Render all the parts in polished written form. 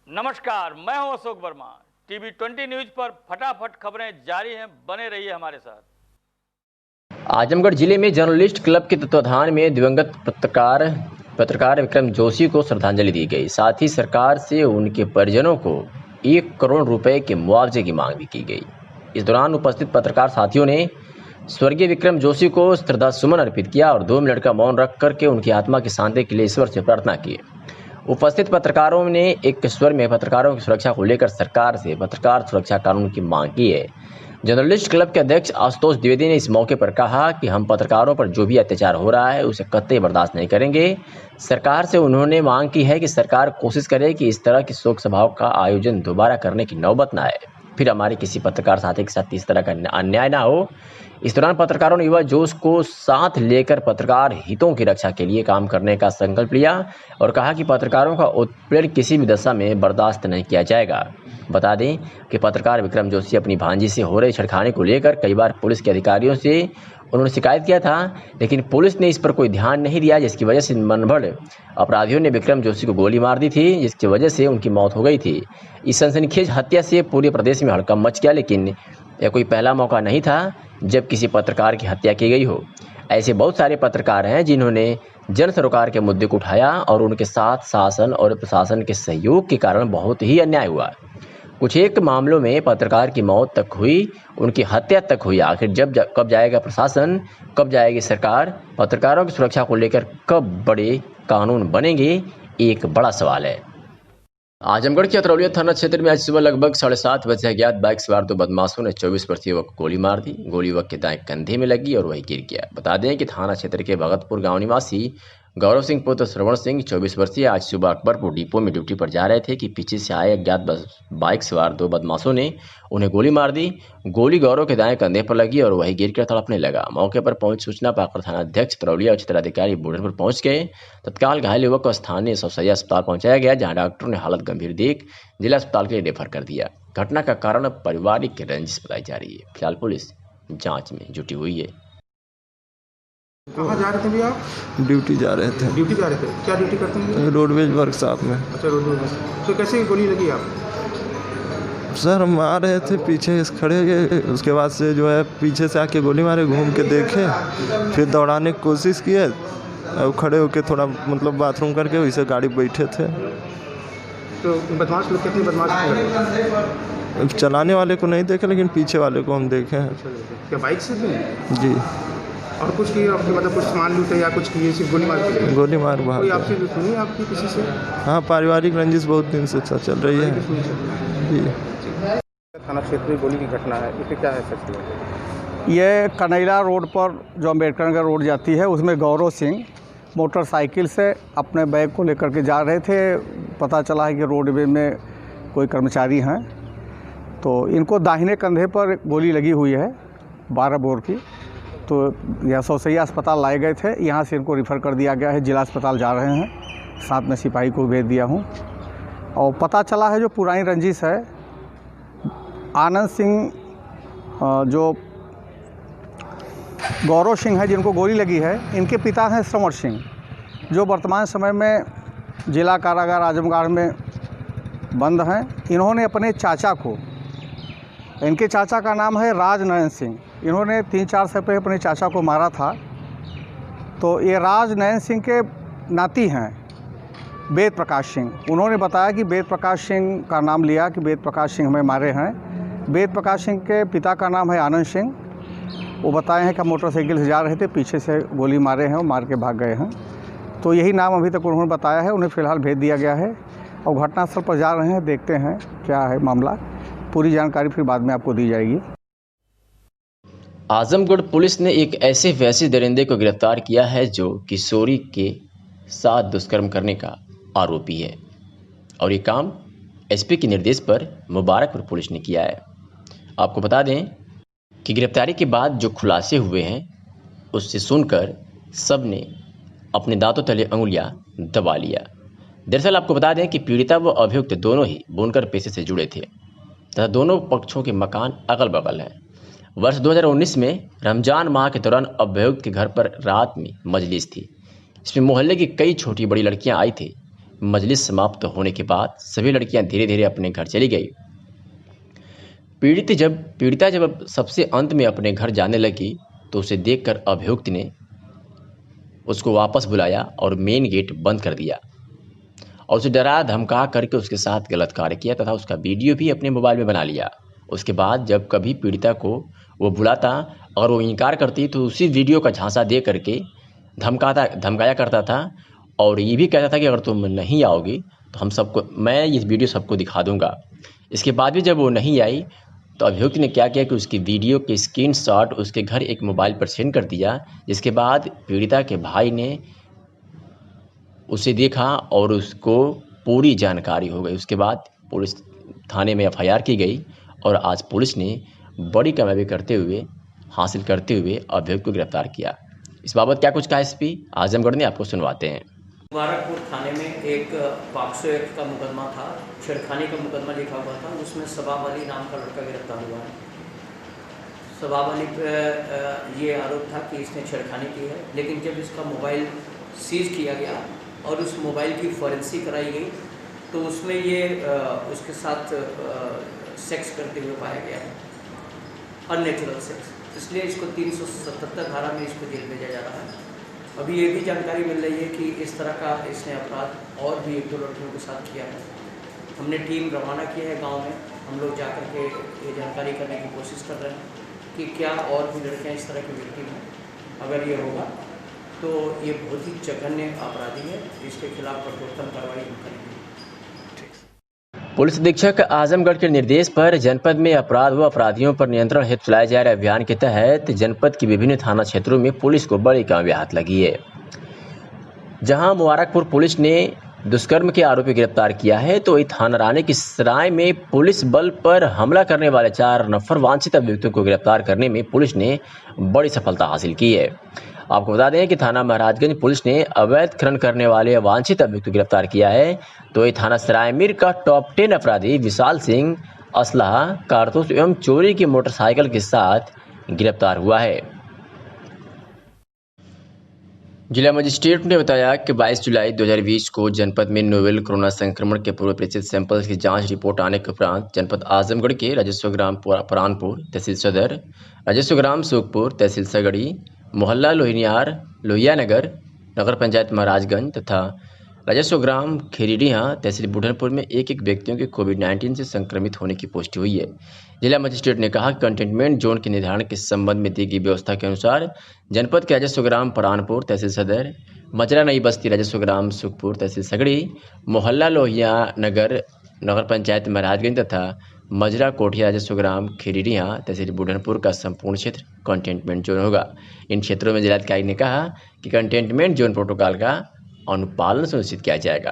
नमस्कार, मैं हूं अशोक वर्मा। टीवी 20 न्यूज पर फटाफट खबरें जारी हैं, बने रहिए हमारे साथ। आजमगढ़ जिले में जर्नलिस्ट क्लब के तत्वाधान में दिवंगत पत्रकार विक्रम जोशी को श्रद्धांजलि दी गई। साथ ही सरकार से उनके परिजनों को 1 करोड़ रुपए के मुआवजे की मांग भी की गई। इस दौरान उपस्थित पत्रकार साथियों ने स्वर्गीय विक्रम जोशी को श्रद्धासुमन अर्पित किया और 2 मिनट का मौन रख करके उनकी आत्मा की शांति के लिए ईश्वर से प्रार्थना की। उपस्थित पत्रकारों ने एक स्वर में पत्रकारों की सुरक्षा को लेकर सरकार से पत्रकार सुरक्षा कानून की मांग की है। जर्नलिस्ट क्लब के अध्यक्ष आशुतोष द्विवेदी ने इस मौके पर कहा कि हम पत्रकारों पर जो भी अत्याचार हो रहा है उसे कतई बर्दाश्त नहीं करेंगे। सरकार से उन्होंने मांग की है कि सरकार कोशिश करे कि इस तरह की शोक सभाओं का आयोजन दोबारा करने की नौबत न आए, फिर हमारे किसी पत्रकार साथी के साथ इस तरह का अन्याय ना हो। इस दौरान पत्रकारों ने युवा जोश को साथ लेकर पत्रकार हितों की रक्षा के लिए काम करने का संकल्प लिया और कहा कि पत्रकारों का उत्पीड़न किसी भी दशा में बर्दाश्त नहीं किया जाएगा। बता दें कि पत्रकार विक्रम जोशी अपनी भांजी से हो रहे छेड़खानी को लेकर कई बार पुलिस के अधिकारियों से उन्होंने शिकायत किया था, लेकिन पुलिस ने इस पर कोई ध्यान नहीं दिया, जिसकी वजह से मनभड़ अपराधियों ने विक्रम जोशी को गोली मार दी थी, जिसकी वजह से उनकी मौत हो गई थी। इस सनसनीखेज हत्या से पूरे प्रदेश में हड़कंप मच गया, लेकिन यह कोई पहला मौका नहीं था जब किसी पत्रकार की हत्या की गई हो। ऐसे बहुत सारे पत्रकार हैं जिन्होंने जन सरोकार के मुद्दे को उठाया और उनके साथ शासन और प्रशासन के सहयोग के कारण बहुत ही अन्याय हुआ। कुछ एक मामलों में पत्रकार की मौत तक हुई, उनकी हत्या तक हुई। आखिर कब जाएगा प्रशासन, कब जाएगी सरकार, पत्रकारों की सुरक्षा को लेकर कब बड़े कानून बनेंगे, एक बड़ा सवाल है। आजमगढ़ के अतरौलिया थाना क्षेत्र में आज सुबह लगभग 7:30 बजे अज्ञात बाइक सवार 2 बदमाशों ने 24 वर्षीय युवक को गोली मार दी। गोली युवक के दाएं कंधे में लगी और वही गिर गया। बता दें कि थाना क्षेत्र के भगतपुर गांव निवासी गौरव सिंह पुत्र श्रवण सिंह 24 वर्षीय आज सुबह अकबरपुर डिपो में ड्यूटी पर जा रहे थे कि पीछे से आए अज्ञात बाइक सवार 2 बदमाशों ने उन्हें गोली मार दी। गोली गौरव के दाएं कंधे पर लगी और वही गिरकर तड़पने लगा। मौके पर पहुंच सूचना पाकर थाना अध्यक्ष तरौलिया और क्षेत्राधिकारी बूढ़नपुर पहुंच गए। तत्काल घायल युवक को स्थानीय सौसैया अस्पताल पहुंचाया गया, जहां डॉक्टरों ने हालत गंभीर देख जिला अस्पताल के लिए रेफर कर दिया। घटना का कारण पारिवारिक रंजिश बताई जा रही है। फिलहाल पुलिस जांच में जुटी हुई है। कहाँ जा रहे थे भैया आप? ड्यूटी जा रहे थे। ड्यूटी जा रहे थे? क्या ड्यूटी करते हैं? रोडवेज वर्कशॉप में। अच्छा, रोडवेज में। तो कैसे गोली लगी आप? सर हम आ रहे थे, पीछे खड़े गए, उसके बाद से जो है पीछे से आके गोली मारे, घूम के देखे, फिर दौड़ाने की कोशिश किए और खड़े होके थोड़ा मतलब बाथरूम करके वैसे गाड़ी बैठे थे। तो बदमाश लोग कितने बदमाश? चलाने वाले को नहीं देखे, लेकिन पीछे वाले को हम देखे हैं। क्या बाइक से थे? जी। और कुछ किए आपके, मतलब कुछ सामान लूटे या कुछ किए, सिर्फ गोली मार के? गोली मार भाग। कोई आपसे सुनी आपकी किसी से? हाँ, पारिवारिक रंजिश बहुत दिन से चल रही है। जी। थाना क्षेत्र में गोली की घटना है, इसे क्या है सच? ये कनैला रोड पर जो अम्बेडकर नगर रोड जाती है, उसमें गौरव सिंह मोटरसाइकिल से अपने बैग को लेकर के जा रहे थे। पता चला है कि रोडवे में कोई कर्मचारी हैं, तो इनको दाहिने कंधे पर गोली लगी हुई है 12 बोर की। तो यह सौसैया अस्पताल लाए गए थे, यहाँ से इनको रिफ़र कर दिया गया है, जिला अस्पताल जा रहे हैं। साथ में सिपाही को भेज दिया हूँ। और पता चला है जो पुरानी रंजिश है, आनंद सिंह जो गौरव सिंह है जिनको गोली लगी है, इनके पिता हैं श्रवण सिंह, जो वर्तमान समय में जिला कारागार आजमगढ़ में बंद हैं। इन्होंने अपने चाचा को, इनके चाचा का नाम है राजनयन सिंह, इन्होंने 3-4 साल पहले अपने चाचा को मारा था। तो ये राजनयन सिंह के नाती हैं वेद प्रकाश सिंह। उन्होंने बताया कि वेद प्रकाश सिंह का नाम लिया कि वेद प्रकाश सिंह हमें मारे हैं। वेद प्रकाश सिंह के पिता का नाम है आनंद सिंह। वो बताए हैं कि मोटरसाइकिल से जा रहे थे, पीछे से गोली मारे हैं और मार के भाग गए हैं। तो यही नाम अभी तक उन्होंने बताया है। उन्हें फ़िलहाल भेज दिया गया है और घटनास्थल पर जा रहे हैं, देखते हैं क्या है मामला। पूरी जानकारी फिर बाद में आपको दी जाएगी। आजमगढ़ पुलिस ने एक ऐसे फैसिस्ट दरिंदे को गिरफ्तार किया है जो किशोरी के साथ दुष्कर्म करने का आरोपी है, और ये काम एसपी के निर्देश पर मुबारकपुर पुलिस ने किया है। आपको बता दें कि गिरफ्तारी के बाद जो खुलासे हुए हैं उससे सुनकर सब ने अपने दांतों तले अंगुलियां दबा लिया। दरअसल आपको बता दें कि पीड़िता व अभियुक्त दोनों ही बुनकर पेशे से जुड़े थे तथा दोनों पक्षों के मकान अगल बगल हैं। वर्ष 2019 में रमजान माह के दौरान अभियुक्त के घर पर रात में मजलिस थी। इसमें मोहल्ले की कई छोटी बड़ी लड़कियां आई थी। मजलिस समाप्त होने के बाद सभी लड़कियां धीरे धीरे अपने घर चली गई। पीड़िता जब सबसे अंत में अपने घर जाने लगी तो उसे देखकर अभियुक्त ने उसको वापस बुलाया और मेन गेट बंद कर दिया और उसे डरा धमका करके उसके साथ गलत कार्य किया तथा उसका वीडियो भी अपने मोबाइल में बना लिया। उसके बाद जब कभी पीड़िता को वो बुलाता और वो इनकार करती तो उसी वीडियो का झांसा दे करके धमकाया करता था और ये भी कहता था कि अगर तुम नहीं आओगी तो मैं ये वीडियो सबको दिखा दूंगा। इसके बाद भी जब वो नहीं आई तो अभियुक्त ने क्या किया कि उसकी वीडियो के स्क्रीनशॉट उसके घर एक मोबाइल पर सेंड कर दिया, जिसके बाद पीड़िता के भाई ने उसे देखा और उसको पूरी जानकारी हो गई। उसके बाद पुलिस थाने में एफआईआर की गई और आज पुलिस ने बड़ी कामयाबी हासिल करते हुए अभियुक्त को गिरफ्तार किया। इस बाबत क्या कुछ कहा एसपी आजमगढ़ ने, आपको सुनवाते हैं। मुबारकपुर थाने में एक पॉक्सो एक्ट का मुकदमा था, छेड़खानी का मुकदमा लिखा हुआ था। उसमें सबाब अली नाम का लड़का गिरफ्तार हुआ है। सबाब अली पे ये आरोप था कि इसने छेड़खानी की है, लेकिन जब इसका मोबाइल सीज किया गया और उस मोबाइल की फॉरेंसिक कराई गई तो उसमें ये उसके साथ सेक्स करते हुए पाया गया है, अननेचुरल सेक्स। इसलिए इसको 377 धारा में इसको जेल भेजा जा रहा है। अभी ये भी जानकारी मिल रही है कि इस तरह का इसने अपराध और भी 1-2 लड़कियों के साथ किया है। हमने टीम रवाना की है गांव में, हम लोग जा कर के ये जानकारी करने की कोशिश कर रहे हैं कि क्या और भी लड़कियां इस तरह की विक्टिम हैं। अगर ये होगा तो ये बहुत ही जघन्य अपराधी है, इसके खिलाफ कठोरतम कार्रवाई हम करेंगे। पुलिस अधीक्षक आजमगढ़ के निर्देश पर जनपद में अपराध व अपराधियों पर नियंत्रण हेतु चलाए जा रहे अभियान के तहत जनपद के विभिन्न थाना क्षेत्रों में पुलिस को बड़ी कामयाबी हाथ लगी है। जहां मुबारकपुर पुलिस ने दुष्कर्म के आरोपी गिरफ्तार किया है तो थाना रानी की सराय में पुलिस बल पर हमला करने वाले 4 नफर वांछित अभियुक्तों को गिरफ्तार करने में पुलिस ने बड़ी सफलता हासिल की है। आपको बता दें कि थाना महाराजगंज पुलिस ने अवैध खनन करने वाले वांछित अभियुक्त को गिरफ्तार किया है तो ये थाना सरायमीर का टॉप 10 अपराधी विशाल सिंह असलहा, कारतूस एवं चोरी की मोटरसाइकिल के साथ गिरफ्तार हुआ है। जिला मजिस्ट्रेट ने बताया कि 22 जुलाई 2020 को जनपद में नोवेल कोरोना संक्रमण के पूर्व परिचित सैंपल्स की जांच रिपोर्ट आने के उपरांत जनपद आजमगढ़ के राजस्व ग्राम परानपुर तहसील सदर, राजस्व ग्राम सुखपुर तहसील सगड़ी, मोहल्ला लोहिया नगर नगर पंचायत महाराजगंज तथा राजस्व ग्राम खेरीडीहा तहसील बुढ़नपुर में एक व्यक्तियों के कोविड-19 से संक्रमित होने की पुष्टि हुई है। जिला मजिस्ट्रेट ने कहा कि कंटेनमेंट जोन के निर्धारण के संबंध में दी गई व्यवस्था के अनुसार जनपद के राजस्व ग्राम परानपुर तहसील सदर, मजरा नई बस्ती राजस्व ग्राम सुखपुर तहसील सगड़ी, मोहल्ला लोहिया नगर नगर पंचायत महाराजगंज तथा मजरा कोठिया राजस्व ग्राम खेरीडीहा तहसील बुढ़नपुर का संपूर्ण क्षेत्र कंटेनमेंट जोन होगा। इन क्षेत्रों में जिलाधिकारी ने कहा कि कंटेनमेंट जोन प्रोटोकॉल का अनुपालन सुनिश्चित किया जाएगा।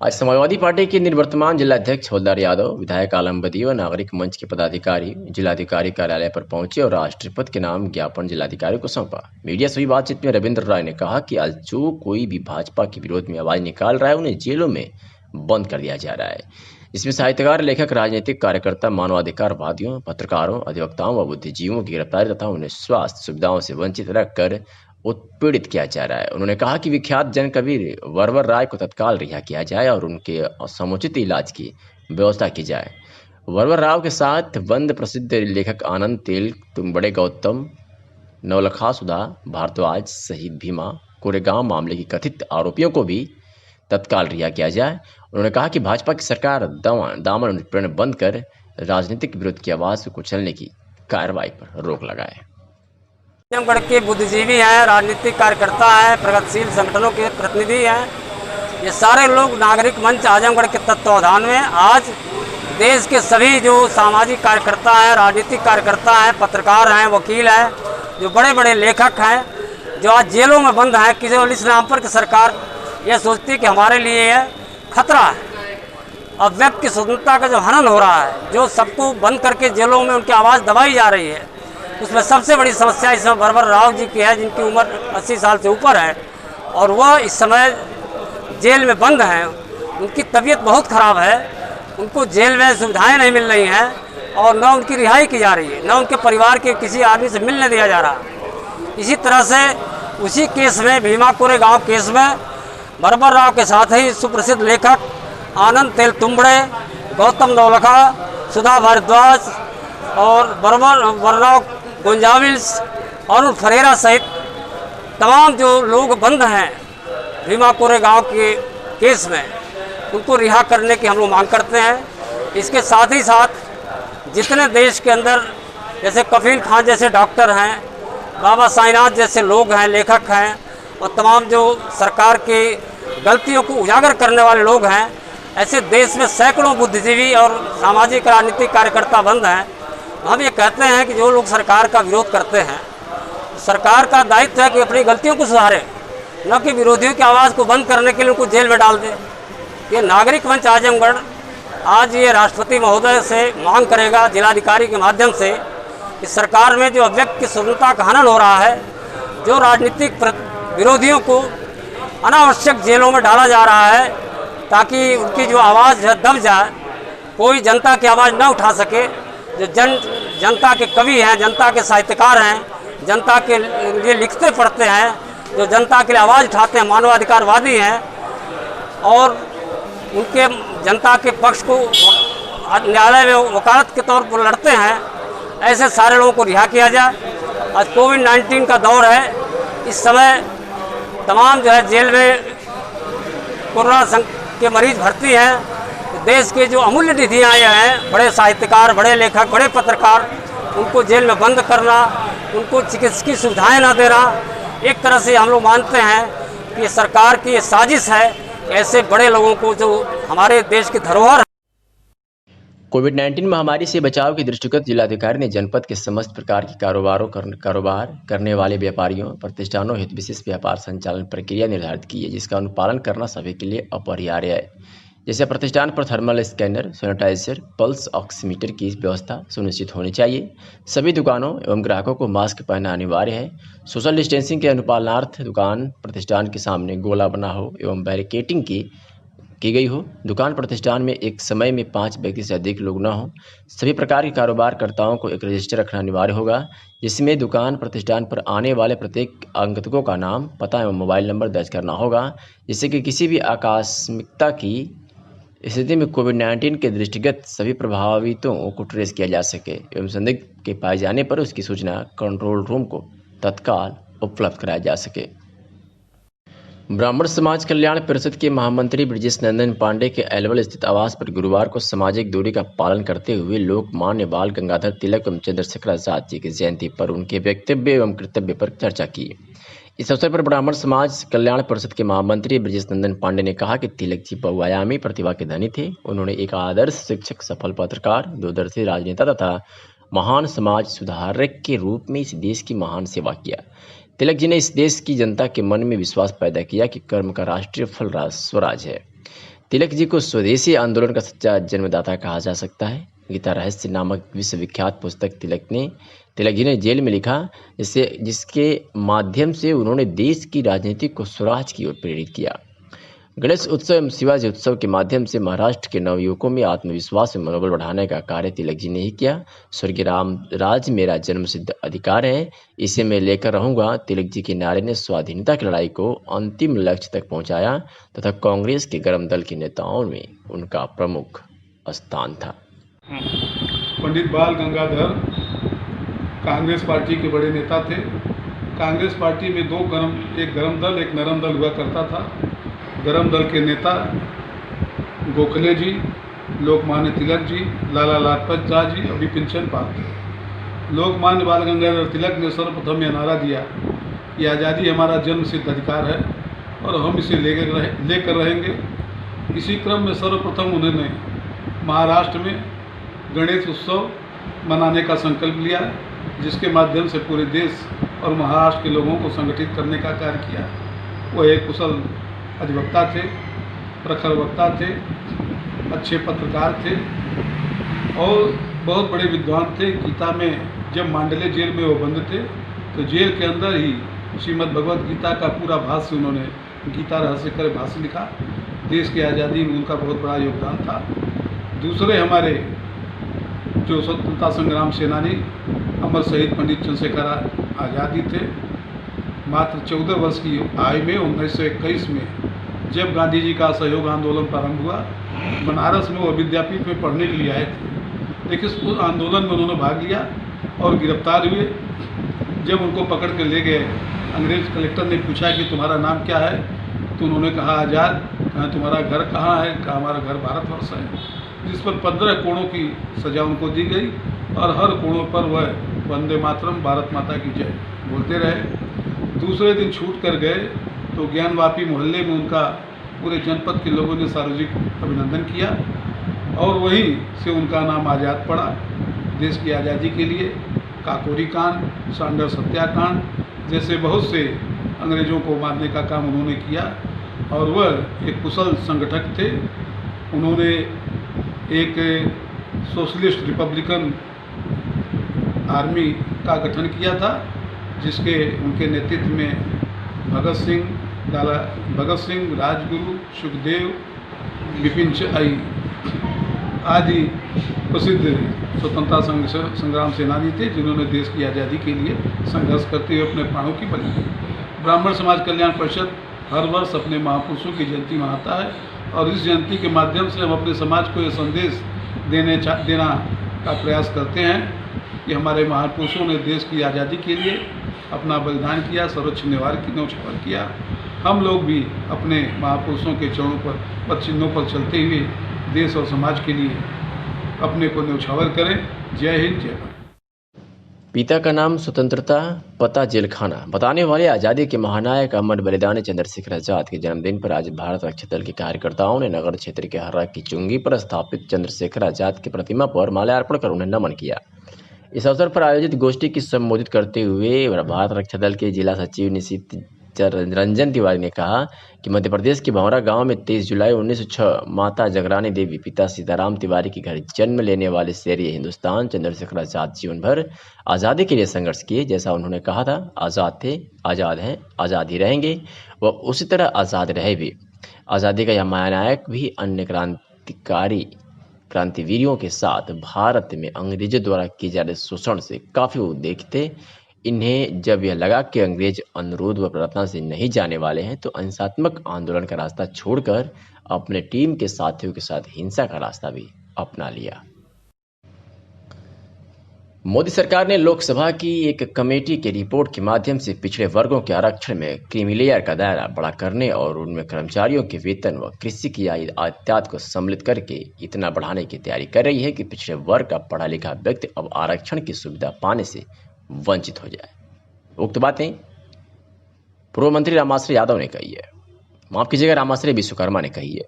आज समाजवादी पार्टी के निवर्तमान जिलाध्यक्ष हवलदार यादव, विधायक आलम बदी व नागरिक मंच के पदाधिकारी जिलाधिकारी कार्यालय पर पहुंचे और राष्ट्रपति के नाम ज्ञापन जिलाधिकारी को सौंपा। मीडिया से हुई बातचीत में रविंद्र राय ने कहा कि आज जो कोई भी भाजपा के विरोध में आवाज निकाल रहा है उन्हें जेलों में बंद कर दिया जा रहा है। इसमें साहित्यकार, लेखक, राजनीतिक कार्यकर्ता, मानवाधिकारवादियों, पत्रकारों, अधिवक्ताओं व बुद्धिजीवियों की गिरफ्तारी तथा उन्हें स्वास्थ्य सुविधाओं से वंचित रखकर उत्पीड़ित किया जा रहा है। उन्होंने कहा कि विख्यात जन कवि वरवर राय को तत्काल रिहा किया जाए और उनके समुचित इलाज की व्यवस्था की जाए। वरवर राव के साथ बंद प्रसिद्ध लेखक आनंद तेल, तुंगबड़े गौतम, नवलखा सुधा भारद्वाज, शहीद भीमा कोरेगांव मामले की कथित आरोपियों को भी तत्काल रिहा किया जाए। उन्होंने कहा कि भाजपा की सरकार दामन उत्पीड़न बंद कर राजनीतिक विरोध की आवाज को कुचलने की कार्रवाई पर रोक लगाए। आजमगढ़ के बुद्धिजीवी हैं, राजनीतिक कार्यकर्ता हैं, प्रगतिशील संगठनों के प्रतिनिधि हैं। ये सारे लोग नागरिक मंच आजमगढ़ के तत्वावधान में आज देश के सभी जो सामाजिक कार्यकर्ता हैं, राजनीतिक कार्यकर्ता हैं, पत्रकार हैं, वकील हैं, जो बड़े बड़े लेखक हैं, जो आज जेलों में बंद हैं, केवल इस नाम पर कि सरकार यह सोचती है कि हमारे लिए यह खतरा है। अब व्यक्ति की स्वतंत्रता का जो हनन हो रहा है, जो सबको बंद करके जेलों में उनकी आवाज़ दबाई जा रही है, उसमें सबसे बड़ी समस्या इस समय वरवर राव जी की है, जिनकी उम्र 80 साल से ऊपर है और वह इस समय जेल में बंद हैं। उनकी तबीयत बहुत ख़राब है, उनको जेल में सुविधाएं नहीं मिल रही हैं और न उनकी रिहाई की जा रही है, न उनके परिवार के किसी आदमी से मिलने दिया जा रहा। इसी तरह से उसी केस में, भीमा कोरेगांव केस में बरबर राव के साथ ही सुप्रसिद्ध लेखक आनंद तेलतुंबड़े, गौतम नवलखा, सुधा भारद्वाज और बरराव गोंजाविल्स, अरुण फरेरा सहित तमाम जो लोग बंद हैं भीमा कोरेगांव के केस में, उनको रिहा करने की हम लोग मांग करते हैं। इसके साथ ही साथ जितने देश के अंदर जैसे कफील खान जैसे डॉक्टर हैं, बाबा साईनाथ जैसे लोग हैं, लेखक हैं, और तमाम जो सरकार की गलतियों को उजागर करने वाले लोग हैं, ऐसे देश में सैकड़ों बुद्धिजीवी और सामाजिक राजनीतिक कार्यकर्ता बंद हैं। हम ये कहते हैं कि जो लोग सरकार का विरोध करते हैं, सरकार का दायित्व है कि अपनी गलतियों को सुधारे, न कि विरोधियों की आवाज़ को बंद करने के लिए उनको जेल में डाल दे। ये नागरिक मंच आजमगढ़ आज ये राष्ट्रपति महोदय से मांग करेगा जिलाधिकारी के माध्यम से कि सरकार में जो अभिव्यक्ति की स्वतंत्रता का हनन हो रहा है, जो राजनीतिक विरोधियों को अनावश्यक जेलों में डाला जा रहा है ताकि उनकी जो आवाज़ दब जाए, कोई जनता की आवाज़ न उठा सके। जो जनता के कवि हैं, जनता के साहित्यकार हैं, जनता के लिए लिखते पढ़ते हैं, जो जनता के लिए आवाज़ उठाते हैं, मानवाधिकारवादी हैं और उनके जनता के पक्ष को न्यायालय में वकालत के तौर पर लड़ते हैं, ऐसे सारे लोगों को रिहा किया जाए। आज कोविड-19 का दौर है, इस समय तमाम जो है जेल में कोरोना के मरीज भर्ती हैं। देश के जो अमूल्य निधियाँ हैं, बड़े साहित्यकार, बड़े लेखक, बड़े पत्रकार, उनको जेल में बंद करना, उनको चिकित्सकीय सुविधाएं न देना, एक तरह से हम लोग मानते हैं कि सरकार की ये साजिश है। ऐसे बड़े लोगों को जो हमारे देश की धरोहर। कोविड-19 महामारी से बचाव के दृष्टिगत जिलाधिकारी ने जनपद के समस्त प्रकार के कारोबार करने वाले व्यापारियों, प्रतिष्ठानों हित विशेष व्यापार संचालन प्रक्रिया निर्धारित की है, जिसका अनुपालन करना सभी के लिए अपरिहार्य है। जैसे प्रतिष्ठान पर thermal scanner, sanitiser, pulse oximeter की व्यवस्था सुनिश्चित होनी चाहिए। सभी दुकानों एवं ग्राहकों को मास्क पहनना अनिवार्य है। सोशल डिस्टेंसिंग के अनुपालनार्थ दुकान प्रतिष्ठान के सामने गोला बना हो एवं बैरिकेटिंग की गई हो। दुकान प्रतिष्ठान में एक समय में 5 व्यक्ति से अधिक लोग न हो। सभी प्रकार के कारोबारकर्ताओं को एक रजिस्टर रखना अनिवार्य होगा, जिसमें दुकान प्रतिष्ठान पर आने वाले प्रत्येक आगंतुकों का नाम, पता एवं मोबाइल नंबर दर्ज करना होगा, जिससे कि किसी भी आकस्मिकता की स्थिति में कोविड-19 के दृष्टिगत सभी प्रभावितों को ट्रेस किया जा सके एवं संदिग्ध के पाए जाने पर उसकी सूचना कंट्रोल रूम को तत्काल उपलब्ध कराया जा सके। ब्राह्मण समाज कल्याण परिषद के महामंत्री ब्रजेश नंदन पांडे के अलवर स्थित आवास पर गुरुवार को सामाजिक दूरी का पालन करते हुए लोकमान्य बाल गंगाधर तिलक एवं चंद्रशेखर आजाद जी की जयंती पर उनके वक्तव्य एवं कर्तव्य पर चर्चा की। इस अवसर पर ब्राह्मण समाज कल्याण परिषद के महामंत्री ब्रजेश नंदन पांडे ने कहा कि तिलक जी बहुआयामी प्रतिभा के धनी थे। उन्होंने एक आदर्श शिक्षक, सफल पत्रकार, दूरदर्शी राजनेता तथा महान समाज सुधारक के रूप में इस देश की महान सेवा किया। तिलक जी ने इस देश की जनता के मन में विश्वास पैदा किया कि कर्म का राष्ट्रीय फल स्वराज है। तिलक जी को स्वदेशी आंदोलन का सच्चा जन्मदाता कहा जा सकता है। गीता रहस्य नामक विश्वविख्यात पुस्तक तिलक जी ने जेल में लिखा, जिसके माध्यम से उन्होंने देश की राजनीति को स्वराज की ओर प्रेरित किया। गणेश उत्सव एवं शिवाजी उत्सव के माध्यम से महाराष्ट्र के नवयुवकों में आत्मविश्वास और मनोबल बढ़ाने का कार्य तिलक जी ने ही किया। स्वर्गीय राज मेरा जन्मसिद्ध अधिकार है, इसे मैं लेकर रहूंगा, तिलक जी के नारे ने स्वाधीनता की लड़ाई को अंतिम लक्ष्य तक पहुंचाया तथा कांग्रेस के गर्म दल के नेताओं में उनका प्रमुख स्थान था। पंडित बाल गंगाधर कांग्रेस पार्टी के बड़े नेता थे। कांग्रेस पार्टी में एक गरम दल, एक नरम दल हुआ करता था। गरम दल के नेता गोखले जी, लोकमान्य तिलक जी, लाला लाजपत राय जी और बिपिन चंद्र पाल थे। लोकमान्य बाल गंगाधर तिलक ने सर्वप्रथम यह नारा दिया कि आज़ादी हमारा जन्मसिद्ध अधिकार है और हम इसे लेकर रहेंगे। इसी क्रम में सर्वप्रथम उन्होंने महाराष्ट्र में गणेश उत्सव मनाने का संकल्प लिया, जिसके माध्यम से पूरे देश और महाराष्ट्र के लोगों को संगठित करने का कार्य किया। वो एक कुशल अधिवक्ता थे, प्रखर वक्ता थे, अच्छे पत्रकार थे और बहुत बड़े विद्वान थे। गीता में जब मांडले जेल में वो बंद थे तो जेल के अंदर ही श्रीमद् भगवद गीता का पूरा भाष्य उन्होंने गीता रहस्य कर भाष्य लिखा। देश की आज़ादी में उनका बहुत बड़ा योगदान था। दूसरे हमारे जो स्वतंत्रता संग्राम सेनानी अमर शहीद पंडित चंद्रशेखर आज़ाद थे, मात्र 14 वर्ष की आयु में 1921 में जब गांधी जी का असहयोग आंदोलन प्रारंभ हुआ, बनारस में वो विद्यापीठ में पढ़ने के लिए आए थे। लेकिन उस आंदोलन में उन्होंने भाग लिया और गिरफ्तार हुए। जब उनको पकड़ कर ले गए, अंग्रेज कलेक्टर ने पूछा कि तुम्हारा नाम क्या है, तो उन्होंने कहा आज़ाद। कहा तुम्हारा घर कहाँ है? कहा हमारा घर भारतवर्ष है। जिस पर 15 कोड़ों की सज़ा उनको दी गई और हर कोड़ों पर वह वंदे मातरम, भारत माता की जय बोलते रहे। दूसरे दिन छूट कर गए तो ज्ञानवापी मोहल्ले में उनका पूरे जनपद के लोगों ने सार्वजनिक अभिनंदन किया और वहीं से उनका नाम आज़ाद पड़ा। देश की आज़ादी के लिए काकोरी कांड, सांडर सत्याकांड जैसे बहुत से अंग्रेज़ों को मारने का काम उन्होंने किया और वह एक कुशल संगठक थे। उन्होंने एक सोशलिस्ट रिपब्लिकन आर्मी का गठन किया था, जिसके उनके नेतृत्व में भगत सिंह, राजगुरु, सुखदेव, बिपिन आदि प्रसिद्ध स्वतंत्रता संग्राम सेनानी थे, जिन्होंने देश की आज़ादी के लिए संघर्ष करते हुए अपने प्राणों की बलि दी। ब्राह्मण समाज कल्याण परिषद हर वर्ष अपने महापुरुषों की जयंती मनाता है और इस जयंती के माध्यम से हम अपने समाज को ये संदेश देना का प्रयास करते हैं कि हमारे महापुरुषों ने देश की आज़ादी के लिए अपना बलिदान किया, सर्वोच्च न्यौछावर किया। हम लोग भी अपने महापुरुषों के चरणों पर चिन्हों पर चलते हुए देश और समाज के लिए अपने को न्यौछावर करें। जय हिंद, जय भारत। पिता का नाम स्वतंत्रता, पता जेलखाना बताने वाले आज़ादी के महानायक अमर बलिदानी चंद्रशेखर आजाद के जन्मदिन पर आज भारत रक्षा दल के कार्यकर्ताओं ने नगर क्षेत्र के हर्रा की चुंगी पर स्थापित चंद्रशेखर आजाद की प्रतिमा पर माल्यार्पण कर उन्हें नमन किया। इस अवसर पर आयोजित गोष्ठी की संबोधित करते हुए भारत रक्षा दल के जिला सचिव निशित रंजन तिवारी ने कहा कि मध्य प्रदेश के भंवरा गांव में 23 जुलाई 1906 माता जगरानी देवी पिता सीताराम तिवारी के घर जन्म लेने वाले शेरे हिंदुस्तान चंद्रशेखर आजाद जीवन भर आज़ादी के लिए संघर्ष किए। जैसा उन्होंने कहा था, आज़ाद थे, आज़ाद हैं, आज़ाद ही रहेंगे, वह उसी तरह आज़ाद रहे भी। आज़ादी का यह महानायक भी अन्य क्रांतिवीरियों के साथ भारत में अंग्रेजों द्वारा किए जा रहे शोषण से काफ़ी उद्वेलित थे। इन्हें जब यह लगा कि अंग्रेज अनुरोध व प्रार्थना से नहीं जाने वाले हैं, तो अहिंसात्मक आंदोलन का रास्ता छोड़कर अपने टीम के साथियों के साथ हिंसा का रास्ता भी अपना लिया। मोदी सरकार ने लोकसभा की एक कमेटी के रिपोर्ट के माध्यम से पिछड़े वर्गों के आरक्षण में क्रीमी लेयर का दायरा बड़ा करने और उनमें कर्मचारियों के वेतन व कृषि की आयात को सम्मिलित करके इतना बढ़ाने की तैयारी कर रही है कि पिछड़े वर्ग का पढ़ा लिखा व्यक्ति अब आरक्षण की सुविधा पाने से वंचित हो जाए। उक्त बातें पूर्व मंत्री रामाश्रय यादव ने कही है, माफ कीजिएगा, रामाश्रय विश्वकर्मा ने कही है।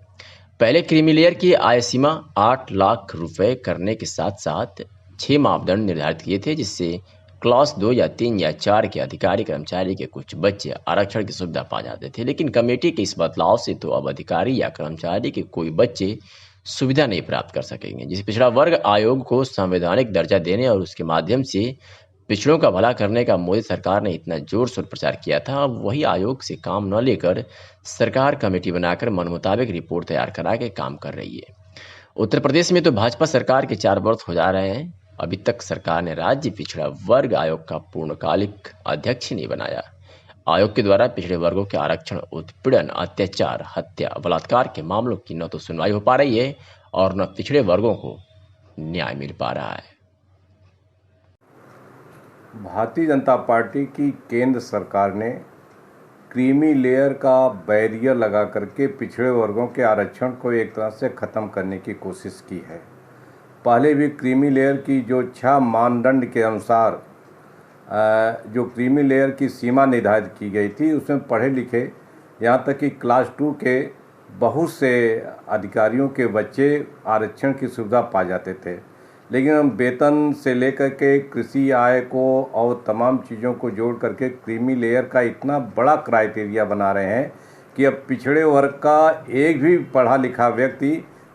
पहले क्रीमी लेयर की आय सीमा 8 लाख रुपए करने के साथ साथ 6 मापदंड निर्धारित किए थे, जिससे क्लास 2 या 3 या 4 के अधिकारी कर्मचारी के कुछ बच्चे आरक्षण की सुविधा पा जाते थे। लेकिन कमेटी के इस बदलाव से तो अब अधिकारी या कर्मचारी के कोई बच्चे सुविधा नहीं प्राप्त कर सकेंगे। जिस पिछड़ा वर्ग आयोग को संवैधानिक दर्जा देने और उसके माध्यम से पिछड़ों का भला करने का मोदी सरकार ने इतना जोर शोर प्रचार किया था, अब वही आयोग से काम न लेकर सरकार कमेटी बनाकर मन मुताबिक रिपोर्ट तैयार करा के काम कर रही है। उत्तर प्रदेश में तो भाजपा सरकार के 4 वर्ष हो जा रहे हैं, अभी तक सरकार ने राज्य पिछड़ा वर्ग आयोग का पूर्णकालिक अध्यक्ष ही नहीं बनाया। आयोग के द्वारा पिछड़े वर्गों के आरक्षण, उत्पीड़न, अत्याचार, हत्या, बलात्कार के मामलों की न तो सुनवाई हो पा रही है और न पिछड़े वर्गों को न्याय मिल पा रहा है। भारतीय जनता पार्टी की केंद्र सरकार ने क्रीमी लेयर का बैरियर लगा करके पिछड़े वर्गों के आरक्षण को एक तरह से ख़त्म करने की कोशिश की है। पहले भी क्रीमी लेयर की जो 6 मानदंड के अनुसार जो क्रीमी लेयर की सीमा निर्धारित की गई थी, उसमें पढ़े लिखे यहाँ तक कि क्लास 2 के बहुत से अधिकारियों के बच्चे आरक्षण की सुविधा पा जाते थे। लेकिन हम वेतन से लेकर के कृषि आय को और तमाम चीज़ों को जोड़ करके क्रीमी लेयर का इतना बड़ा क्राइटेरिया बना रहे हैं कि अब पिछड़े वर्ग का एक भी पढ़ा लिखा व्यक्ति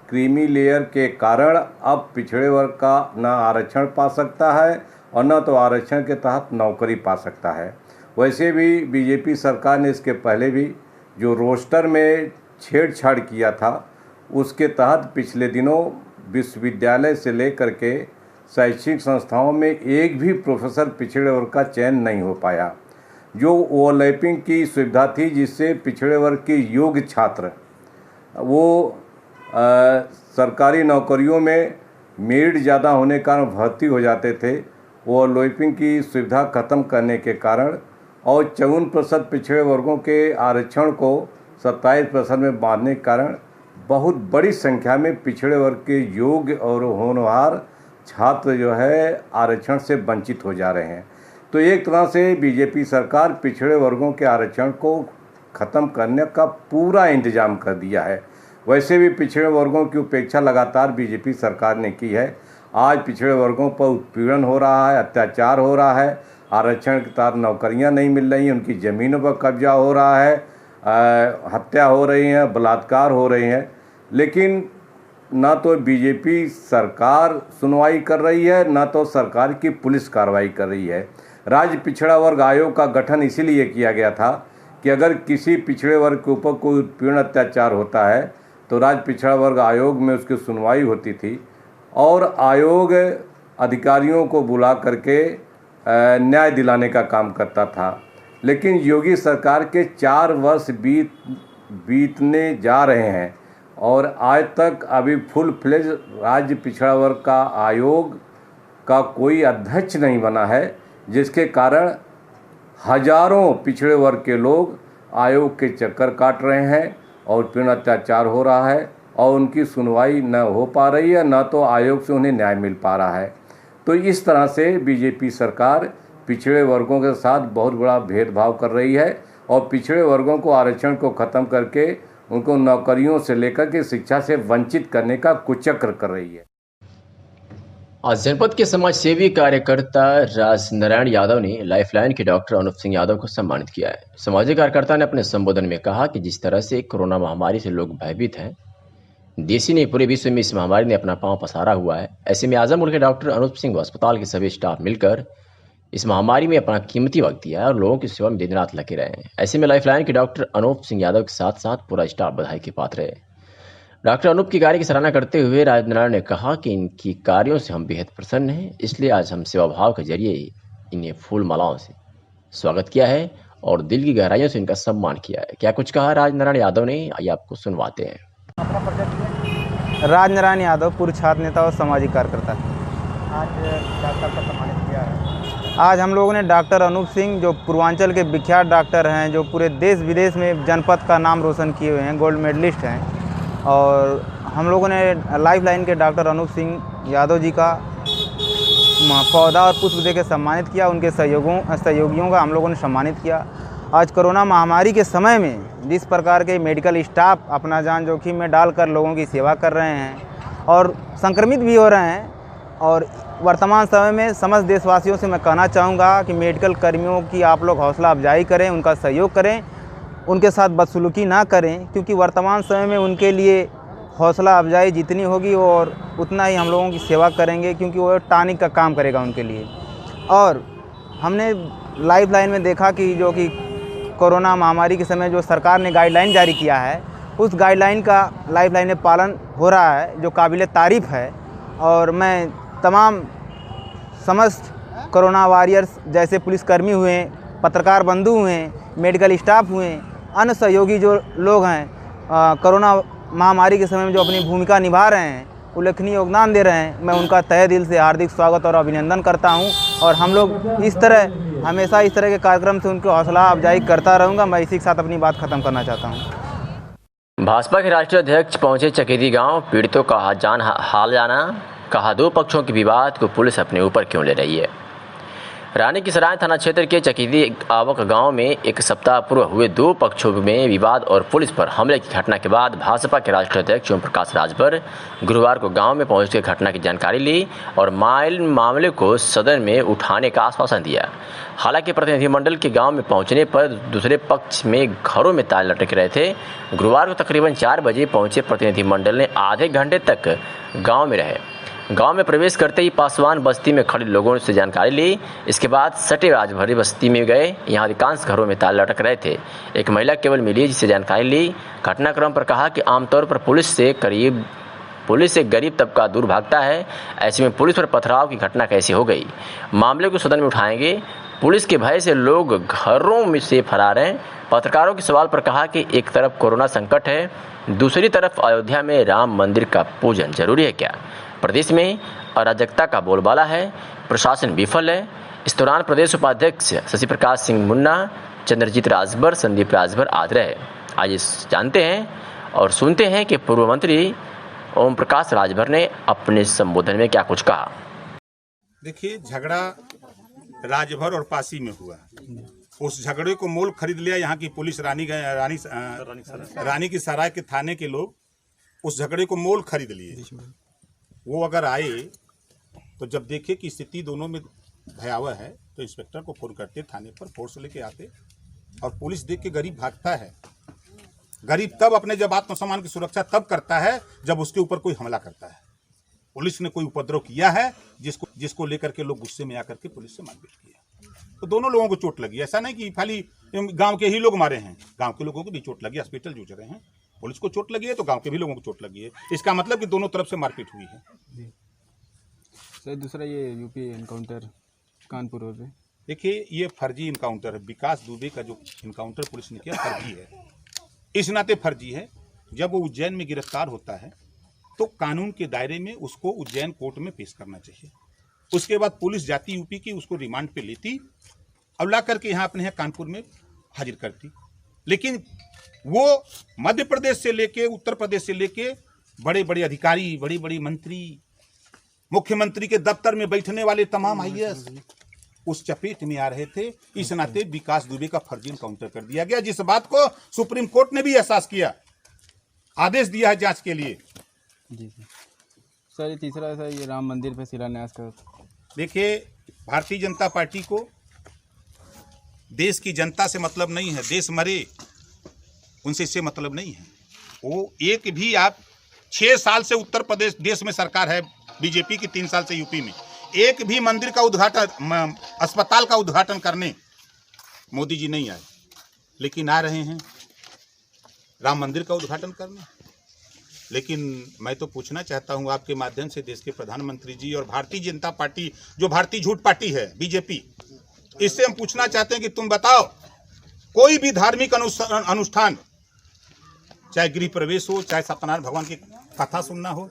क्रीमी लेयर के कारण अब पिछड़े वर्ग का न आरक्षण पा सकता है और न तो आरक्षण के तहत नौकरी पा सकता है। वैसे भी बीजेपी सरकार ने इसके पहले भी जो रोस्टर में छेड़छाड़ किया था, उसके तहत पिछले दिनों विश्वविद्यालय से लेकर के शैक्षिक संस्थाओं में एक भी प्रोफेसर पिछड़े वर्ग का चयन नहीं हो पाया। जो ओवरलैपिंग की सुविधा थी, जिससे पिछड़े वर्ग के योग्य छात्र वो सरकारी नौकरियों में मेरिट ज़्यादा होने के कारण भर्ती हो जाते थे। ओवरलैपिंग की सुविधा खत्म करने के कारण और 54% पिछड़े वर्गों के आरक्षण को 27% में बांधने के कारण बहुत बड़ी संख्या में पिछड़े वर्ग के योग्य और होनहार छात्र जो है आरक्षण से वंचित हो जा रहे हैं। तो एक तरह से बीजेपी सरकार पिछड़े वर्गों के आरक्षण को ख़त्म करने का पूरा इंतजाम कर दिया है। वैसे भी पिछड़े वर्गों की उपेक्षा लगातार बीजेपी सरकार ने की है। आज पिछड़े वर्गों पर उत्पीड़न हो रहा है, अत्याचार हो रहा है, आरक्षण के तहत नौकरियां नहीं मिल रही, उनकी ज़मीनों पर कब्जा हो रहा है, हत्या हो रही है, बलात्कार हो रही हैं। लेकिन ना तो बीजेपी सरकार सुनवाई कर रही है, ना तो सरकार की पुलिस कार्रवाई कर रही है। राज्य पिछड़ा वर्ग आयोग का गठन इसीलिए किया गया था कि अगर किसी पिछड़े वर्ग के ऊपर कोई उत्पीड़न अत्याचार होता है तो राज्य पिछड़ा वर्ग आयोग में उसकी सुनवाई होती थी और आयोग अधिकारियों को बुला करके न्याय दिलाने का काम करता था। लेकिन योगी सरकार के 4 वर्ष बीतने जा रहे हैं और आज तक अभी फुल फ्लेज राज्य पिछड़ा वर्ग का आयोग का कोई अध्यक्ष नहीं बना है, जिसके कारण हजारों पिछड़े वर्ग के लोग आयोग के चक्कर काट रहे हैं और उत्पीड़न अत्याचार हो रहा है और उनकी सुनवाई न हो पा रही है, न तो आयोग से उन्हें न्याय मिल पा रहा है। तो इस तरह से बीजेपी सरकार पिछड़े वर्गों के साथ बहुत बड़ा भेदभाव कर रही है और पिछड़े वर्गों को आरक्षण को ख़त्म करके उनको नौकरियों से लेकर के शिक्षा से वंचित करने का कुचक्र कर रही है। आज जनपद के समाज सेवी कार्यकर्ता राज नारायण यादव ने लाइफलाइन के डॉक्टर अनूप सिंह यादव को सम्मानित किया है। सामाजिक कार्यकर्ता ने अपने संबोधन में कहा कि जिस तरह से कोरोना महामारी से लोग भयभीत हैं, देश ही नहीं पूरे विश्व में इस महामारी ने अपना पांव पसारा हुआ है। ऐसे में आजमगढ़ के डॉक्टर अनूप सिंह व अस्पताल के सभी स्टाफ मिलकर इस महामारी में अपना कीमती वक्त दिया है और लोगों की सेवा में दिन रात लगे रहे हैं। ऐसे में लाइफलाइन के डॉक्टर अनूप सिंह यादव के साथ साथ पूरा स्टाफ बधाई के पात्र है। डॉक्टर अनूप की कार्य की सराहना करते हुए राजनारायण ने कहा कि इनकी कार्यों से हम बेहद प्रसन्न हैं, इसलिए आज हम सेवा भाव के जरिए इन्हें फूल मालाओं से स्वागत किया है और दिल की गहराइयों से इनका सम्मान किया है। क्या कुछ कहा राजनारायण यादव ने, आइए आपको सुनवाते हैं। राजनारायण यादव पूर्व छात्र नेता और सामाजिक कार्यकर्ता। आज डॉक्टर का सम्मानित किया है। आज हम लोगों ने डॉक्टर अनूप सिंह, जो पूर्वांचल के विख्यात डॉक्टर हैं, जो पूरे देश विदेश में जनपद का नाम रोशन किए हुए हैं, गोल्ड मेडलिस्ट हैं, और हम लोगों ने लाइफलाइन के डॉक्टर अनूप सिंह यादव जी का पौधा और पुष्प दे के सम्मानित किया। उनके सहयोगियों का हम लोगों ने सम्मानित किया। आज कोरोना महामारी के समय में जिस प्रकार के मेडिकल स्टाफ अपना जान जोखिम में डालकर लोगों की सेवा कर रहे हैं और संक्रमित भी हो रहे हैं, और वर्तमान समय में समस्त देशवासियों से मैं कहना चाहूँगा कि मेडिकल कर्मियों की आप लोग हौसला अफजाई करें, उनका सहयोग करें, उनके साथ बदसलूकी ना करें, क्योंकि वर्तमान समय में उनके लिए हौसला अफजाई जितनी होगी और उतना ही हम लोगों की सेवा करेंगे, क्योंकि वो टॉनिक का काम करेगा उनके लिए। और हमने लाइफलाइन में देखा कि जो कि कोरोना महामारी के समय जो सरकार ने गाइडलाइन जारी किया है, उस गाइडलाइन का लाइफलाइन में पालन हो रहा है, जो काबिल तारीफ़ है। और मैं तमाम समस्त कोरोना वॉरियर्स जैसे पुलिसकर्मी हुए, पत्रकार बंधु हुए, मेडिकल स्टाफ हुए, अन्य सहयोगी जो लोग हैं कोरोना महामारी के समय में जो अपनी भूमिका निभा रहे हैं, उल्लेखनीय योगदान दे रहे हैं, मैं उनका तहे दिल से हार्दिक स्वागत और अभिनंदन करता हूं। और हम लोग इस तरह हमेशा इस तरह के कार्यक्रम से उनकी हौसला अफजाई करता रहूँगा। मैं इसी के साथ अपनी बात ख़त्म करना चाहता हूँ। भाजपा के राष्ट्रीय अध्यक्ष पहुंचे चकेदी गांव, पीड़ितों का हाल जाना, कहा दो पक्षों के विवाद को पुलिस अपने ऊपर क्यों ले रही है। रानी की सराय थाना क्षेत्र के चकेदी आवक गांव में एक सप्ताह पूर्व हुए दो पक्षों में विवाद और पुलिस पर हमले की घटना के बाद भाजपा के राष्ट्रीय अध्यक्ष ओम प्रकाश राजभर गुरुवार को गांव में पहुंचकर घटना की जानकारी ली और मामले को सदन में उठाने का आश्वासन दिया। हालांकि प्रतिनिधिमंडल के गांव में पहुंचने पर दूसरे पक्ष में घरों में ताले लटक रहे थे। गुरुवार को तकरीबन 4 बजे पहुंचे प्रतिनिधिमंडल ने आधे घंटे तक गाँव में रहे। गांव में प्रवेश करते ही पासवान बस्ती में खड़े लोगों से जानकारी ली। इसके बाद सटे राजभरी बस्ती में गए। यहां अधिकांश घरों में ताले लटक रहे थे। एक महिला केवल मिली जिससे जानकारी ली। घटनाक्रम पर कहा कि आमतौर पर पुलिस से गरीब तबका दूर भागता है, ऐसे में पुलिस पर पथराव की घटना कैसे हो गई। मामले को सदन में उठाएंगे। पुलिस के भय से लोग घरों में से फरार हैं। पत्रकारों के सवाल पर कहा कि एक तरफ कोरोना संकट है, दूसरी तरफ अयोध्या में राम मंदिर का पूजन जरूरी है क्या? प्रदेश में अराजकता का बोलबाला है, प्रशासन विफल है। इस दौरान प्रदेश उपाध्यक्ष शशि प्रकाश सिंह मुन्ना, चंद्रजीत राजभर, संदीप राजभर आदि रहे। आज जानते हैं और सुनते हैं कि पूर्व मंत्री ओम प्रकाश राजभर ने अपने संबोधन में क्या कुछ कहा। देखिए, झगड़ा राजभर और पासी में हुआ। उस झगड़े को मोल खरीद लिया यहाँ की पुलिस, रानी की सराय के थाने के लोग उस झगड़े को मोल खरीद लिए। वो अगर आए तो जब देखे कि स्थिति दोनों में भयावह है तो इंस्पेक्टर को फोन करते, थाने पर फोर्स लेके आते। और पुलिस देख के गरीब भागता है। गरीब तब अपने जब आत्मसम्मान की सुरक्षा तब करता है जब उसके ऊपर कोई हमला करता है। पुलिस ने कोई उपद्रव किया है जिसको लेकर के लोग गुस्से में आकर के पुलिस से मारपीट किया, तो दोनों लोगों को चोट लगी। ऐसा नहीं कि खाली गांव के ही लोग मारे हैं, गांव के लोगों को भी चोट लगी, हॉस्पिटल जूझ रहे हैं। पुलिस को चोट लगी है तो गांव के भी लोगों को चोट लगी है। इसका मतलब कि दोनों तरफ से मारपीट हुई है। सर, दूसरा ये यूपी एनकाउंटर कानपुर रोड पे, देखिए, ये फर्जी इनकाउंटर है। विकास दुबे का जो इनकाउंटर पुलिस ने किया फर्जी है। इस नाते फर्जी है, जब वो उज्जैन में गिरफ्तार होता है तो कानून के दायरे में उसको उज्जैन कोर्ट में पेश करना चाहिए। उसके बाद पुलिस जाती यूपी की, उसको रिमांड पे लेती और ला करके यहाँ अपने यहाँ कानपुर में हाजिर करती। लेकिन वो मध्य प्रदेश से लेके उत्तर प्रदेश से लेके बड़े बड़े अधिकारी, बड़ी बड़ी मंत्री, मुख्यमंत्री के दफ्तर में बैठने वाले तमाम आईएएस उस चपेट में आ रहे थे। इस नाते विकास दुबे का फर्जी इनकाउंटर कर दिया गया, जिस बात को सुप्रीम कोर्ट ने भी एहसास किया, आदेश दिया है जांच के लिए। जी सर, ये तीसरा सर, ये राम मंदिर पे शिलान्यास का। देखिए, भारतीय जनता पार्टी को देश की जनता से मतलब नहीं है, देश मरे उनसे इससे मतलब नहीं है। वो एक भी, आप 6 साल से उत्तर प्रदेश देश में सरकार है बीजेपी की, 3 साल से यूपी में, एक भी मंदिर का उद्घाटन, अस्पताल का उद्घाटन करने मोदी जी नहीं आए, लेकिन आ रहे हैं राम मंदिर का उद्घाटन करने। लेकिन मैं तो पूछना चाहता हूं आपके माध्यम से देश के प्रधानमंत्री जी और भारतीय जनता पार्टी, जो भारतीय झूठ पार्टी है बीजेपी, इससे हम पूछना चाहते हैं कि तुम बताओ, कोई भी धार्मिक अनुष्ठान, चाहे गृह प्रवेश हो, चाहे सत्यनारायण भगवान की कथा सुनना हो,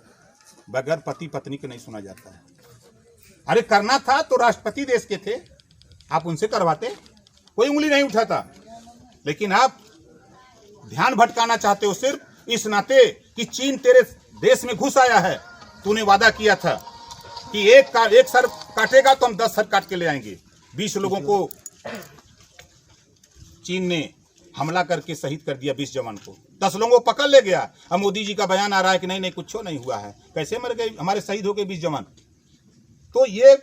बगैर पति पत्नी के नहीं सुना जाता है। अरे करना था तो राष्ट्रपति देश के थे, आप उनसे करवाते, कोई उंगली नहीं उठाता। लेकिन आप ध्यान भटकाना चाहते हो सिर्फ इस नाते कि चीन तेरे देश में घुस आया है। तूने वादा किया था कि एक सर काटेगा तो हम 10 सर काट के ले आएंगे। 20 लोगों को चीन ने हमला करके शहीद कर दिया, 20 जवान को, 10 लोगों को पकड़ ले गया। अब मोदी जी का बयान आ रहा है कि नहीं कुछ नहीं हुआ है। कैसे मर गए हमारे, शहीद हो गए 20 जवान। तो ये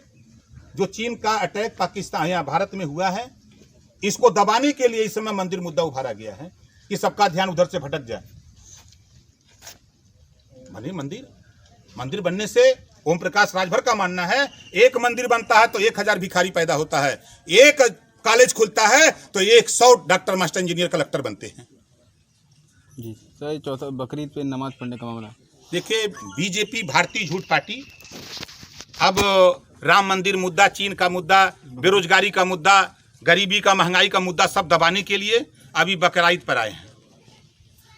जो चीन का अटैक पाकिस्तान या भारत में हुआ है, इसको दबाने के लिए इस समय मंदिर मुद्दा उभारा गया है कि सबका ध्यान उधर से भटक जाए। भले मंदिर बनने से ओम प्रकाश राजभर का मानना है, एक मंदिर बनता है तो 1000 भिखारी पैदा होता है, एक कॉलेज खुलता है तो 100 डॉक्टर, मास्टर, इंजीनियर, कलेक्टर बनते हैं। जी सर, चौथा बकरीद पे नमाज पढ़ने का मामला। देखिए, बीजेपी भारतीय झूठ पार्टी अब राम मंदिर मुद्दा, चीन का मुद्दा, बेरोजगारी का मुद्दा, गरीबी का, महंगाई का मुद्दा सब दबाने के लिए अभी बकरीद पर आए हैं।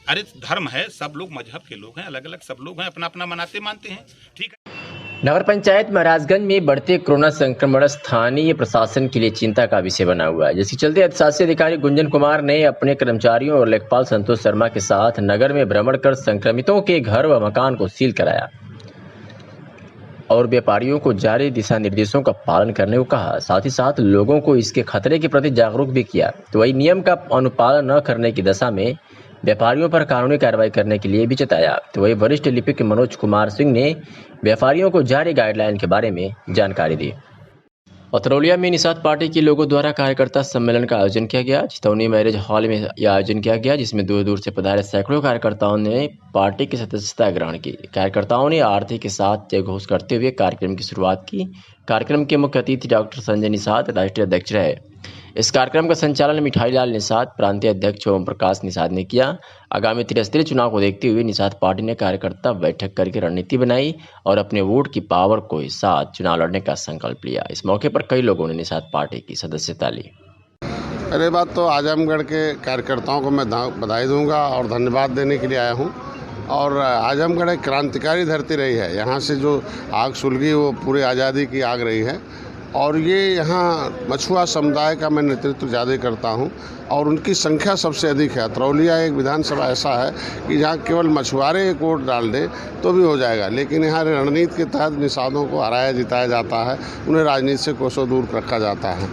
अरे धर्म है, सब लोग मजहब के लोग हैं, अलग अलग सब लोग हैं, अपना अपना मनाते मानते हैं, ठीक है। नगर पंचायत महाराजगंज में बढ़ते कोरोना संक्रमण स्थानीय प्रशासन के लिए चिंता का विषय बना हुआ है, जिसके चलते अधिशासी अधिकारी गुंजन कुमार ने अपने कर्मचारियों और लेखपाल संतोष शर्मा के साथ नगर में भ्रमण कर संक्रमितों के घर व मकान को सील कराया और व्यापारियों को जारी दिशा निर्देशों का पालन करने को कहा। साथ ही साथ लोगों को इसके खतरे के प्रति जागरूक भी किया। तो वही नियम का अनुपालन न करने की दशा में व्यापारियों पर कानूनी कार्रवाई करने के लिए भी जताया। तो वही वरिष्ठ लिपिक मनोज कुमार सिंह ने व्यापारियों को जारी गाइडलाइन के बारे में जानकारी दी। अतरौलिया में निषाद पार्टी के लोगों द्वारा कार्यकर्ता सम्मेलन का आयोजन किया गया। चितौनी मैरिज हॉल में यह आयोजन किया गया, जिसमें दूर दूर से पधारे सैकड़ों कार्यकर्ताओं ने पार्टी की सदस्यता ग्रहण की। कार्यकर्ताओं ने आरती के साथ जय घोष करते हुए कार्यक्रम की शुरुआत की। कार्यक्रम के मुख्य अतिथि डॉक्टर संजय निषाद राष्ट्रीय अध्यक्ष रहे। इस कार्यक्रम का संचालन मिठाईलाल निषाद, प्रांतीय अध्यक्ष ओम प्रकाश निषाद ने किया। आगामी त्रिस्तरीय चुनाव को देखते हुए निषाद पार्टी ने कार्यकर्ता बैठक करके रणनीति बनाई और अपने वोट की पावर को साथ चुनाव लड़ने का संकल्प लिया। इस मौके पर कई लोगों ने निषाद पार्टी की सदस्यता ली। पहले बात तो आजमगढ़ के कार्यकर्ताओं को मैं बधाई दूंगा और धन्यवाद देने के लिए आया हूं। और आजमगढ़ एक क्रांतिकारी धरती रही है। यहाँ से जो आग सुलगी वो पूरी आज़ादी की आग रही है। और ये यहाँ मछुआ समुदाय का मैं नेतृत्व ज़्यादा करता हूँ और उनकी संख्या सबसे अधिक है। अतरौलिया एक विधानसभा ऐसा है कि जहाँ केवल मछुआरे एक वोट डाल दें तो भी हो जाएगा, लेकिन यहाँ रणनीति के तहत निषादों को हराया जिताया जाता है, उन्हें राजनीति से कोसों दूर रखा जाता है।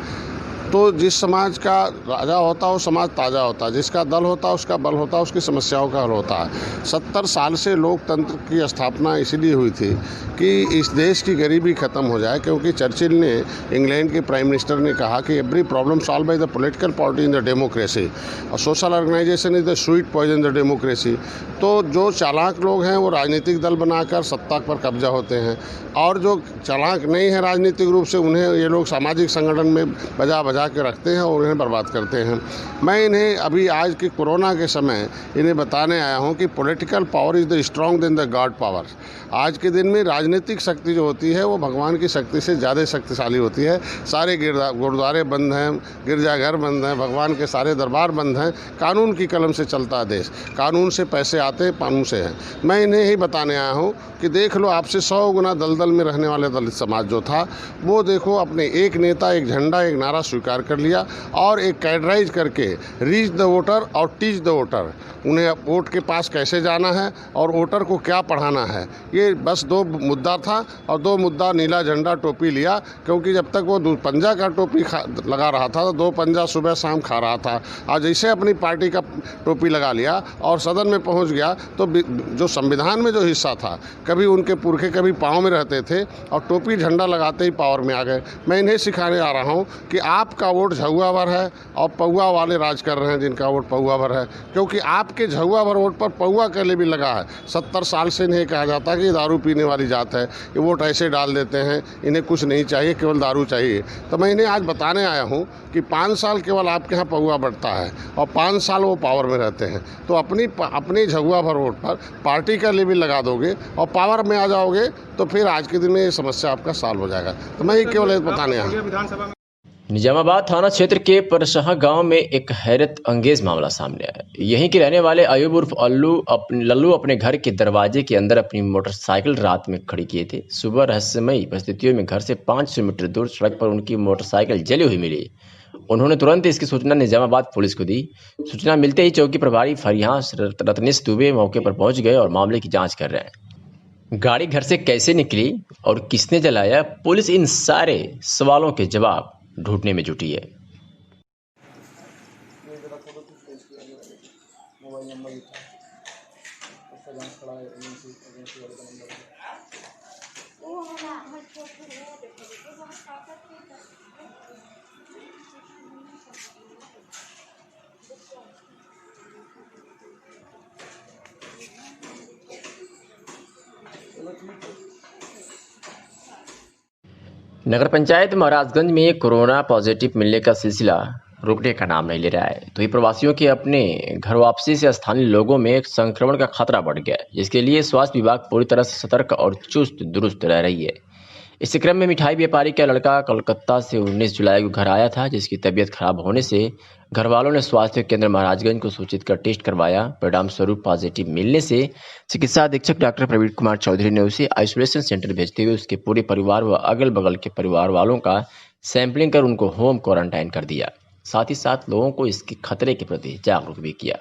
तो जिस समाज का राजा होता है वो समाज ताज़ा होता है, जिसका दल होता है उसका बल होता है, उसकी समस्याओं का हल होता है। 70 साल से लोकतंत्र की स्थापना इसलिए हुई थी कि इस देश की गरीबी ख़त्म हो जाए, क्योंकि चर्चिल ने, इंग्लैंड के प्राइम मिनिस्टर ने कहा कि every problem solve by the political party in the democracy और social organization is the sweet poison the democracy. तो जो चालाक लोग हैं वो राजनीतिक दल बनाकर सत्ता पर कब्जा होते हैं और जो चालाक नहीं है राजनीतिक रूप से, उन्हें ये लोग सामाजिक संगठन में बजा के रखते हैं और उन्हें बर्बाद करते हैं। मैं इन्हें अभी आज के कोरोना के समय इन्हें बताने आया हूं कि political power is the strong then the God power. आज के दिन में राजनीतिक शक्ति जो होती है वो भगवान की शक्ति से ज़्यादा शक्तिशाली होती है। सारे गुरुद्वारे बंद हैं, गिरजाघर बंद हैं, भगवान के सारे दरबार बंद हैं। कानून की कलम से चलता है देश, कानून से पैसे आते हैं, कानून से हैं। मैं इन्हें ही बताने आया हूँ कि देख लो, आपसे 100 गुना दलदल में रहने वाले दलित समाज जो था वो देखो अपने एक नेता, एक झंडा, एक नारा स्वीकार कर लिया और एक कैडराइज करके रीच द वोटर और टीच द वोटर, उन्हें वोट के पास कैसे जाना है और वोटर को क्या पढ़ाना है। ये बस 2 मुद्दा था और 2 मुद्दा नीला झंडा टोपी लिया, क्योंकि जब तक वो 2 पंजा का टोपी लगा रहा था तो 2 पंजा सुबह शाम खा रहा था। आज जैसे अपनी पार्टी का टोपी लगा लिया और सदन में पहुंच गया तो जो संविधान में जो हिस्सा था, कभी उनके पुरखे कभी पाँव में रहते थे और टोपी झंडा लगाते ही पावर में आ गए। मैं इन्हें सिखाने आ रहा हूँ कि आपका वोट झुआ भर है और पौआ वाले राज कर रहे हैं जिनका वोट पौआ भर है, क्योंकि आपके झुआ भर वोट पर पौआ के लिए भी लगा है। 70 साल से इन्हें कहा जाता है कि दारू पीने वाली जात है, ये वोट ऐसे डाल देते हैं, इन्हें कुछ नहीं चाहिए, केवल दारू चाहिए। तो मैं इन्हें आज बताने आया हूँ कि 5 साल केवल आपके यहाँ पौआ बढ़ता है और 5 साल वो पावर में रहते हैं। तो अपनी झुआ भर वोट पर पार्टी का लेवल लगा दोगे और पावर में आ जाओगे तो फिर आज के दिन में ये समस्या आपका सॉल्व हो जाएगा। तो मैं ही केवल बताने आया हूँ। निजामाबाद थाना क्षेत्र के परसहा गांव में एक हैरत अंगेज मामला सामने आया। यहीं के रहने वाले अयूब उर्फ लल्लू अपने घर के दरवाजे के अंदर अपनी मोटरसाइकिल रात में खड़ी किए थे। सुबह रहस्यमयी परिस्थितियों में घर से 500 मीटर दूर सड़क पर उनकी मोटरसाइकिल जली हुई मिली। उन्होंने तुरंत इसकी सूचना निजामाबाद पुलिस को दी। सूचना मिलते ही चौकी प्रभारी फरियां रत्नेश दुबे मौके पर पहुंच गए और मामले की जाँच कर रहे हैं। गाड़ी घर से कैसे निकली और किसने जलाया, पुलिस इन सारे सवालों के जवाब ढूंढने में जुटी है। नगर पंचायत महाराजगंज में कोरोना पॉजिटिव मिलने का सिलसिला रुकने का नाम नहीं ले रहा है, तो ये प्रवासियों के अपने घर वापसी से स्थानीय लोगों में संक्रमण का खतरा बढ़ गया है, जिसके लिए स्वास्थ्य विभाग पूरी तरह से सतर्क और चुस्त दुरुस्त रह रही है। इसी क्रम में मिठाई व्यापारी का लड़का कोलकाता से 19 जुलाई को घर आया था, जिसकी तबीयत खराब होने से घर वालों ने स्वास्थ्य केंद्र महाराजगंज को सूचित कर टेस्ट करवाया। परिणाम स्वरूप पॉजिटिव मिलने से चिकित्सा अधीक्षक डॉक्टर प्रवीण कुमार चौधरी ने उसे आइसोलेशन सेंटर भेजते हुए उसके पूरे परिवार व अगल बगल के परिवार वालों का सैंपलिंग कर उनको होम क्वारंटाइन कर दिया। साथ ही साथ लोगों को इसके खतरे के प्रति जागरूक भी किया।